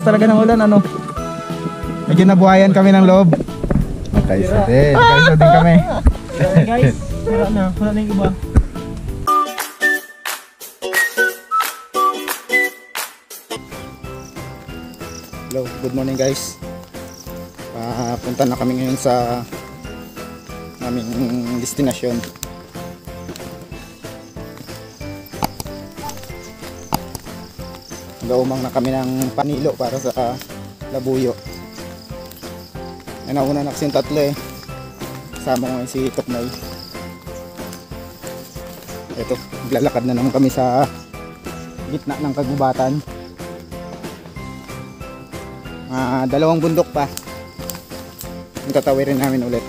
talaga ng ulan, ano. Medyo nabuhayan kami ng loob. Okay, so din. Okay, so din kami. Guys, wala na yung iba. Hello, good morning guys. Punta na kami ngayon sa aming destinasyon. Gaumang na kami ng panilo para sa labuyo. Ay, nauna na kasi yung tatlo eh. Kasama ngayon si Toknoy. Ito, maglalakad na naman kami sa gitna ng kagubatan. Dalawang bundok pa yung tatawirin namin ulit.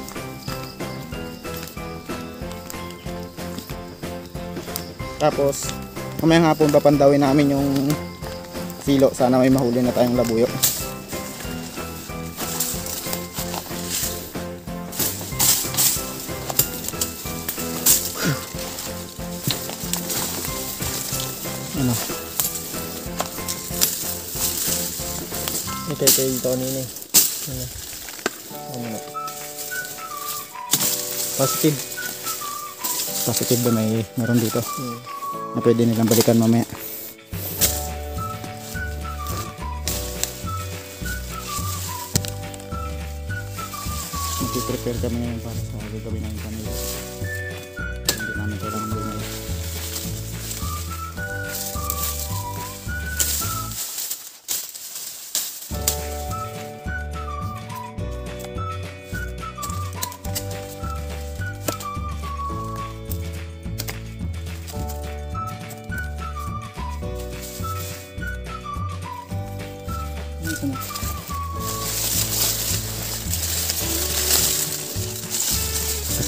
Tapos mamayang hapon papandawin namin yung silo. Sana may mahuli na tayong labuyo. Ano? Ito yung Tony ni. Positive. Positive ba meron dito? Na pwede nilang balikan mamaya. Mag-prepare kami ngayon para sa gagawin namin kanila. Hindi namin kailangan bumay.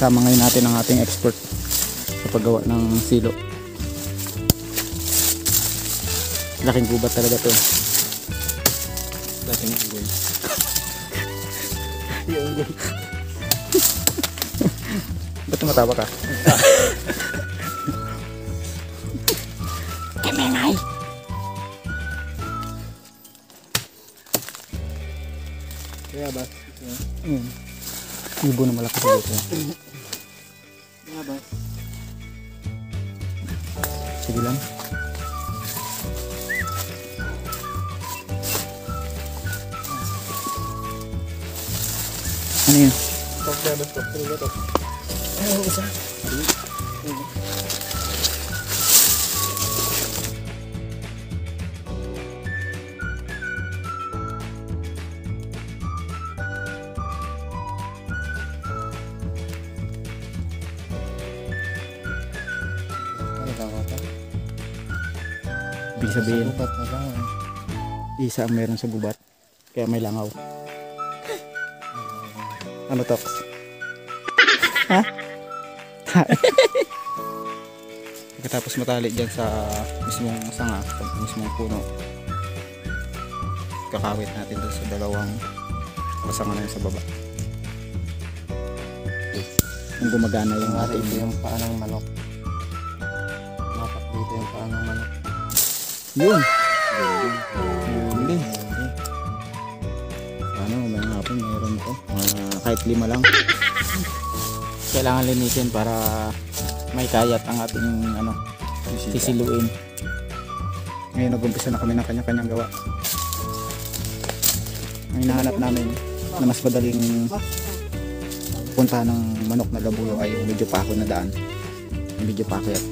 Kasama ngayon natin ang ating expert sa paggawa ng silo. Laking gubat talaga to. Laking unggoy. Ba't tumatawa ka? Kemengay! Kaya ba? Ibo na malaki sa dito. Kaya ba? Sige lang. Ano yun? Stop na ba? Stop na ba? Ayun, isa. Ibig sabihin, Sa gubat na lang. isa ang meron sa gubat. Kaya may langaw. Ano, Tox? Ha? Pagkatapos matali dyan sa mismong sanga, sa mismong puno, kakawit natin doon sa dalawang pasanga na yun sa baba. Yung gumagana yung ating Ito yung paa ng manok. Mapak dito yung paa ng manok. yun. Hindi. Ano, may hapon mayroon to. Kahit 5 lang. Kailangan linisin para may kayat ang ating ano, sisiluin. Ngayon nag-umpisa na kami ng kanya-kanyang gawa. Ang hinahanap namin na mas madaling punta ng manok na labuyo ay medyo pako na daan. Medyo pakyat.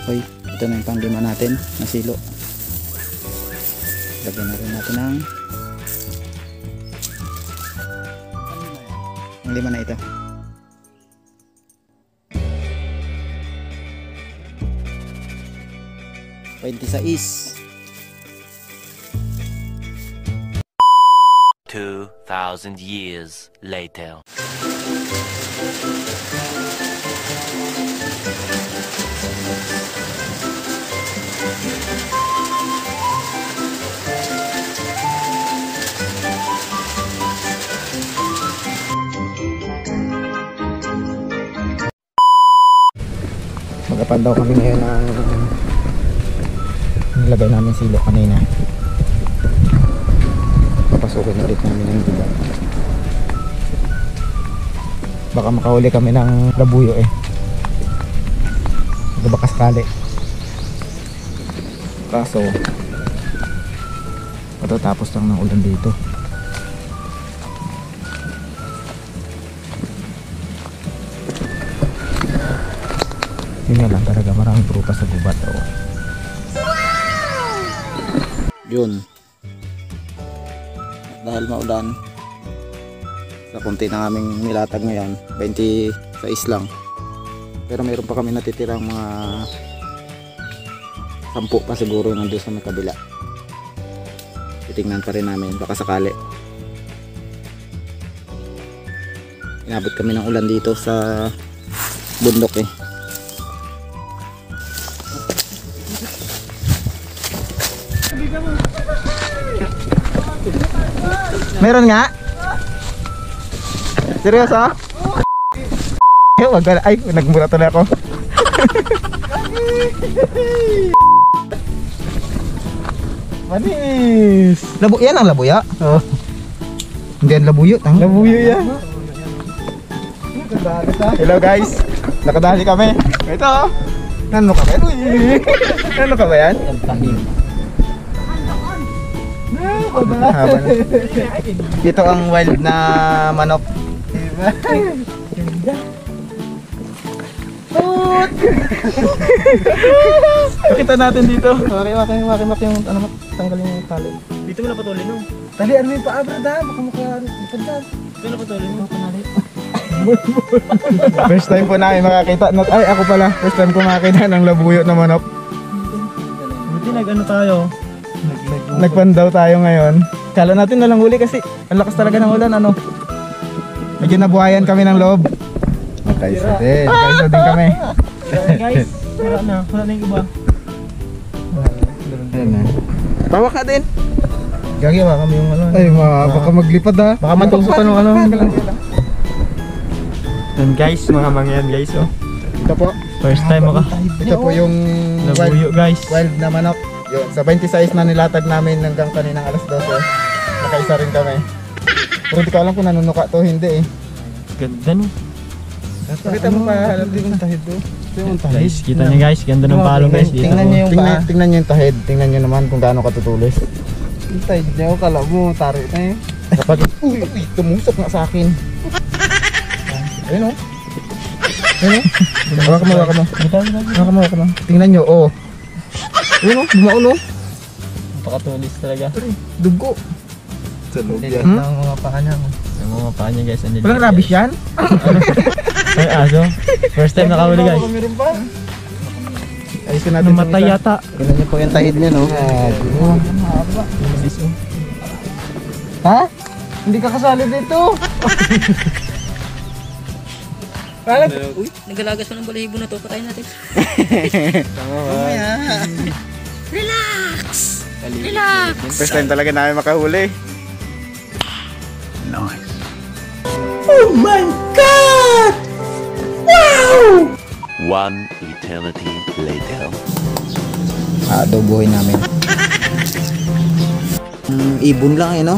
Okay, ito na yung pang-lima natin na silo. Lagyan na rin natin ng ang 5 na ito. sa is 2,000 years later. Magapan daw kami ngayon ng nilagay namin silo kanina. Papasukin ulit namin yung gubat. Baka makahuli kami ng labuyo eh. Baka sakali. Kaso matatapos lang ng ulan dito. Yun nga lang talaga, maraming prutas sa gubat. Oh. Yun. Dahil maulan, sa konti na aming nilatag ngayon, 26 lang. Pero mayroon pa kami natitirang mga 10 pa siguro nandun sa may kabila. Titingnan pa rin namin, baka sakali. Inabot kami ng ulan dito sa bundok eh. Meron nga? Seryoso? Wag ka, ay, nagmura tuloy ako. Manis! Labo, yan ang labuya? Oo. Hindi yan labuyo. Labuyo yan. Hello guys, nakadali kami. Ito, nano ka ba yan? Nano ka ba yan? Ito ang wild na manok. Pakita natin dito. Makimak yung ano, tanggalin yung tali. Dito mo na patuloy no? Talian mo yung paa, brada. Baka makalipad dyan. Dito na patuloy mo. First time po namin makakita. Ay, ako pala. First time ko makakita ng labuyo na manok. Buti nag-ano tayo. Nagpandaw tayo ngayon. Kala natin nalang huli kasi ang lakas talaga ng ulan, ano. Medyo nabuhayan kami ng loob. Kaisa din kami. Guys, wala na yung iba. Pawak ka din. Gagi ba kami yung ano? Ay, baka maglipad ha. Baka matungsukan ng ano. Yan guys, mga mangyan guys oh. Ito po. First time mo ka. Ito po yung Labuyo guys. wild na manok. Yun, sa 26 na nilatag namin hanggang kaninang alas 12. Nakaisa rin kami. Pero di ko alam kung nanunuka to, hindi eh. Ganda no. Pakita mo pa, alam din yung tahid do. Guys, kita niyo guys, ganda ng palong guys dito. Tingnan niyo yung paa. Tingnan niyo yung tahid. Tingnan niyo naman kung gaano katutulis. Yung tahid niya, kala mo, tari na eh. Kapag, uy, tumusok nga sa akin. Ayun o. Ayun o. Hawakan mo. Tingnan niyo, oh. Ayun o, bumaon o. Napakatulis talaga. Dugo. Sa loob yan. Ang mga paa niya. Ang mga paa niya guys. Walang rabies yan? Ay aso. First time nakahuli guys. Meron pa. Ayusin natin. Namatay yata. Tingnan niyo po yung tahid niya, no? Ha? Hindi ka kasali dito. Uy, nagalagas pa ng balahibo na to. Patayin natin. Mamaya. Relax! Relax! First time talaga namin makahuli. Nice. Oh my God! Wow! One eternity later. Adobohin namin. Ibon lang eh, no?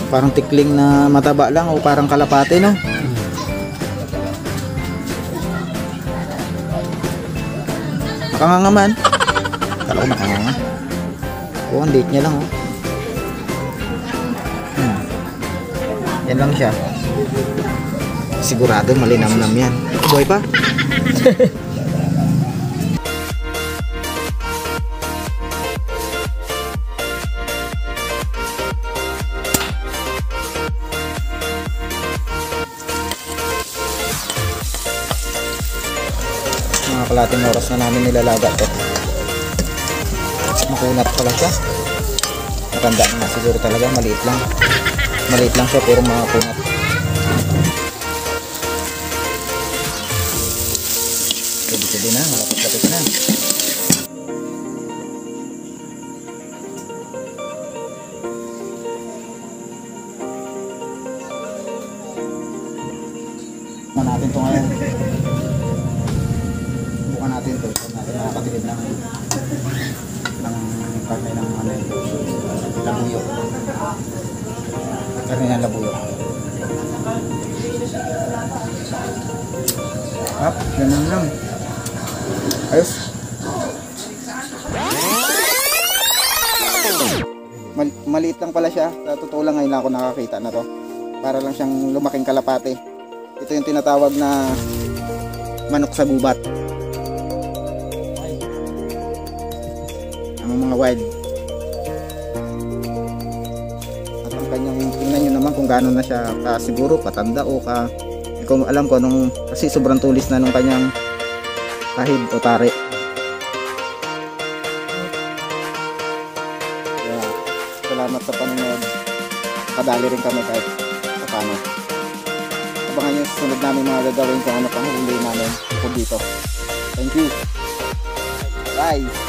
Parang tikling na mataba lang o parang kalapate, no? Nakanganga man. Kala ko nakanganga. Oo, ang date niya lang, oh. Yan lang siya. Sigurado malinamnam yan. Buhay pa? Mga kalating oras na namin nilalaga to. Makunat pala siya. Matanda na siguro talaga. Maliit lang. Maliit lang siya pero makakunat. Pwede na. Malapit-lapit na. Bukan natin ito ngayon. Bukan lang. Ayos. Maliit lang pala siya. Sa totoo lang ngayon lang ako nakakita na to. Para lang siyang lumaking kalapate. Ito yung tinatawag na manok sa gubat. Ang mga wild. At ang kanyang, tingnan nyo naman kung gaano na siya siguro patanda o hindi ko alam ko anong, kasi sobrang tulis na nung kanyang kahid o tari. Kaya salamat sa panonood. Kadali rin kami kahit paano. Abangan nyo sa sunod namin mga gagawin kung ano pang huli namin dito. Thank you. Bye.